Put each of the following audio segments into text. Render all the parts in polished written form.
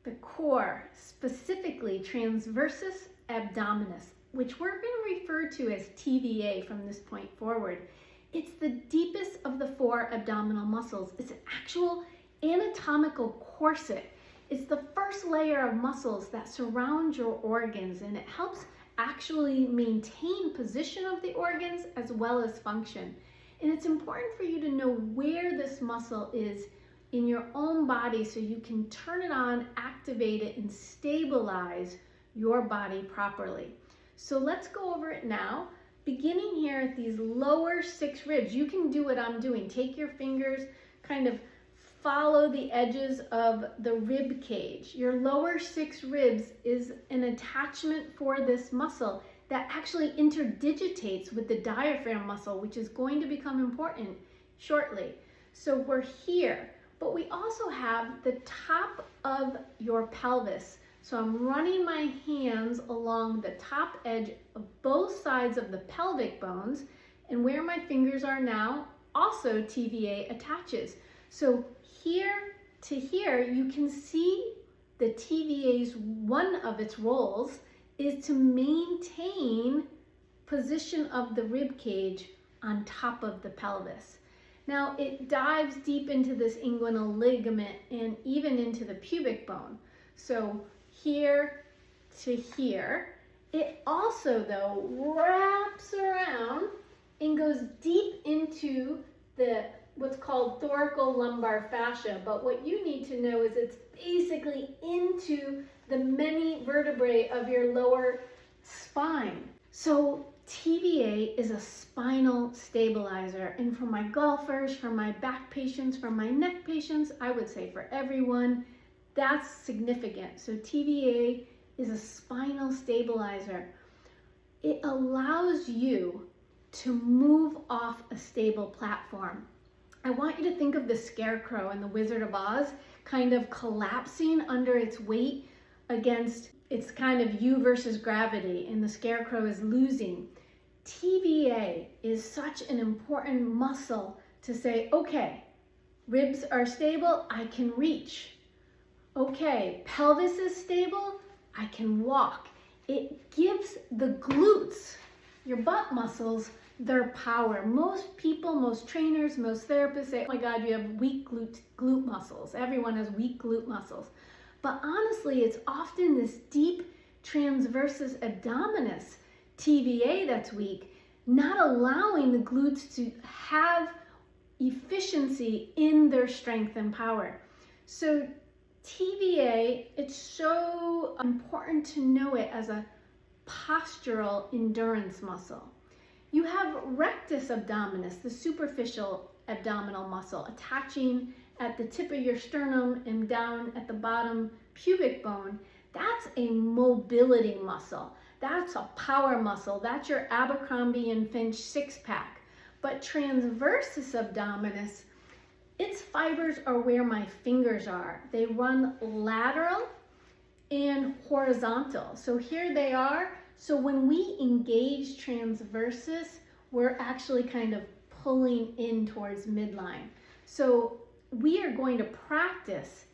the core, specifically transversus abdominis, which we're going to refer to as TVA from this point forward. It's the deepest of the 4 abdominal muscles. It's an actual anatomical corset. It's the first layer of muscles that surround your organs, and it helps actually maintain position of the organs as well as function. And it's important for you to know where this muscle is in your own body so you can turn it on, activate it, and stabilize your body properly. So let's go over it now. Beginning here at these lower 6 ribs, you can do what I'm doing. Take your fingers, kind of follow the edges of the rib cage. Your lower 6 ribs is an attachment for this muscle that actually interdigitates with the diaphragm muscle, which is going to become important shortly. So we're here, but we also have the top of your pelvis. So I'm running my hands along the top edge of both sides of the pelvic bones, and where my fingers are now, also TVA attaches. So here to here, you can see the TVA's one of its roles is to maintain position of the rib cage on top of the pelvis. Now it dives deep into this inguinal ligament and even into the pubic bone. So here to here. It also though wraps around and goes deep into the what's called thoracolumbar fascia, but what you need to know is it's basically into the many vertebrae of your lower spine. So TVA is a spinal stabilizer, and for my golfers, for my back patients, for my neck patients, I would say for everyone, that's significant. So TVA is a spinal stabilizer. It allows you to move off a stable platform. I want you to think of the scarecrow in The Wizard of Oz kind of collapsing under its weight against its kind of you versus gravity, and the scarecrow is losing. TVA is such an important muscle to say, okay, ribs are stable, I can reach. Okay, pelvis is stable, I can walk. It gives the glutes, your butt muscles, their power. Most people, most trainers, most therapists say, oh my God, you have weak glute muscles. Everyone has weak glute muscles. But honestly, it's often this deep transversus abdominis, TVA, that's weak, not allowing the glutes to have efficiency in their strength and power. So TVA, it's so important to know it as a postural endurance muscle. You have rectus abdominis, the superficial abdominal muscle, attaching at the tip of your sternum and down at the bottom pubic bone. That's a mobility muscle. That's a power muscle. That's your Abercrombie and Finch 6-pack. But transversus abdominis, its fibers are where my fingers are. They run lateral and horizontal. So here they are. So when we engage transversus, we're actually kind of pulling in towards midline. So we are going to practice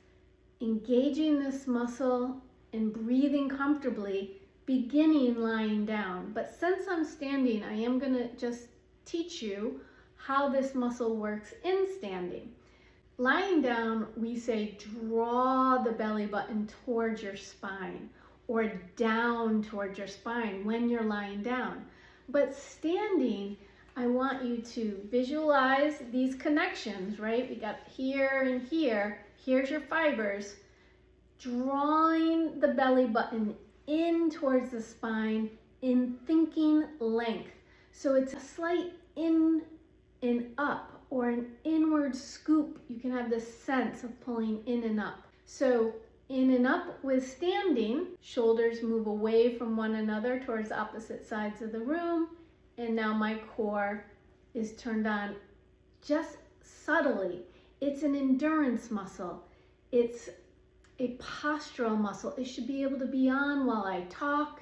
engaging this muscle and breathing comfortably, beginning lying down. But since I'm standing, I am going to just teach you how this muscle works in standing. Lying down, we say draw the belly button towards your spine or down towards your spine when you're lying down. But standing, I want you to visualize these connections, right? We got here and here. Here's your fibers. Drawing the belly button in towards the spine in thinking length. So it's a slight in and up or an inward scoop. You can have this sense of pulling in and up. So in and up with standing, shoulders move away from one another towards opposite sides of the room. And now my core is turned on just subtly. It's an endurance muscle. It's a postural muscle. It should be able to be on while I talk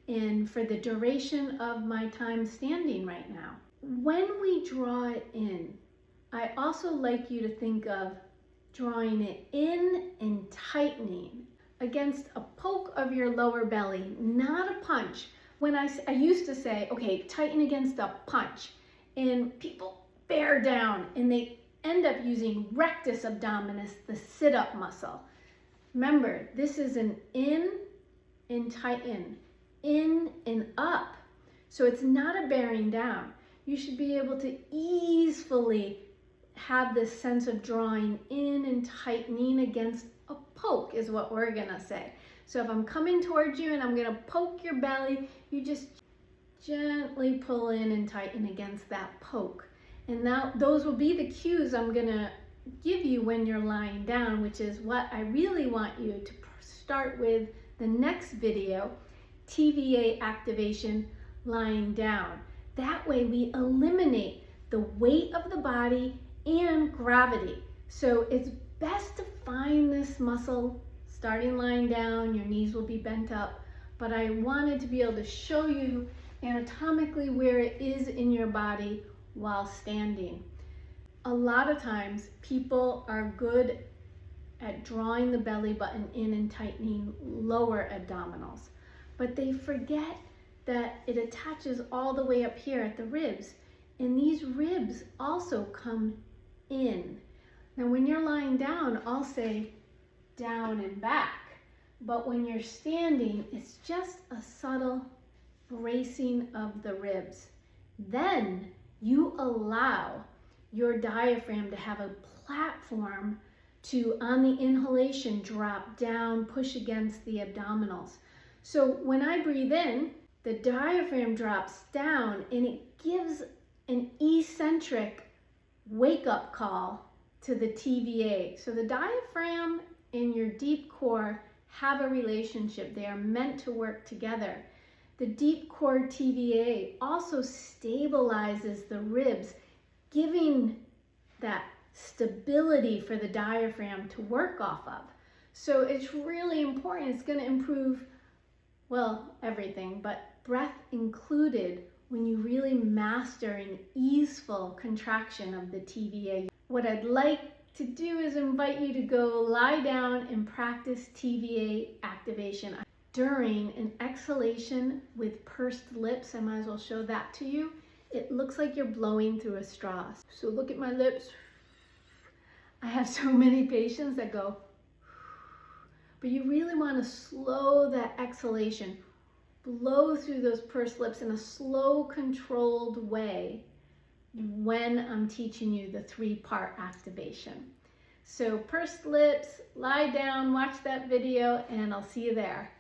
and for the duration of my time standing right now. When we draw it in, I also like you to think of drawing it in and tightening. against a poke of your lower belly, not a punch. When I used to say, okay, tighten against a punch, and people bear down and they end up using rectus abdominis, the sit-up muscle. Remember, this is an in and tighten, in and up. So it's not a bearing down. You should be able to easily have this sense of drawing in and tightening against a poke is what we're gonna say. So if I'm coming towards you and I'm gonna poke your belly, you just gently pull in and tighten against that poke. And now those will be the cues I'm gonna give you when you're lying down, which is what I really want you to start with the next video, TVA activation lying down. That way we eliminate the weight of the body and gravity. So it's best to find this muscle starting lying down. Your knees will be bent up, but I wanted to be able to show you anatomically where it is in your body while standing. A lot of times people are good at drawing the belly button in and tightening lower abdominals, but they forget that it attaches all the way up here at the ribs, and these ribs also come in. Now when you're lying down, I'll say down and back, but when you're standing, it's just a subtle bracing of the ribs. Then you allow your diaphragm to have a platform to, on the inhalation, drop down, push against the abdominals. So when I breathe in, the diaphragm drops down and it gives an eccentric wake-up call to the TVA. So the diaphragm and your deep core have a relationship. They are meant to work together. The deep core TVA also stabilizes the ribs, giving that stability for the diaphragm to work off of. So it's really important. It's going to improve, well, everything, but breath included when you really master an easeful contraction of the TVA. What I'd like to do is invite you to go lie down and practice TVA activation. During an exhalation with pursed lips, I might as well show that to you. It looks like you're blowing through a straw. So look at my lips. I have so many patients that go, but you really want to slow that exhalation. Blow through those pursed lips in a slow, controlled way when I'm teaching you the 3-part activation. So pursed lips, lie down, watch that video, and I'll see you there.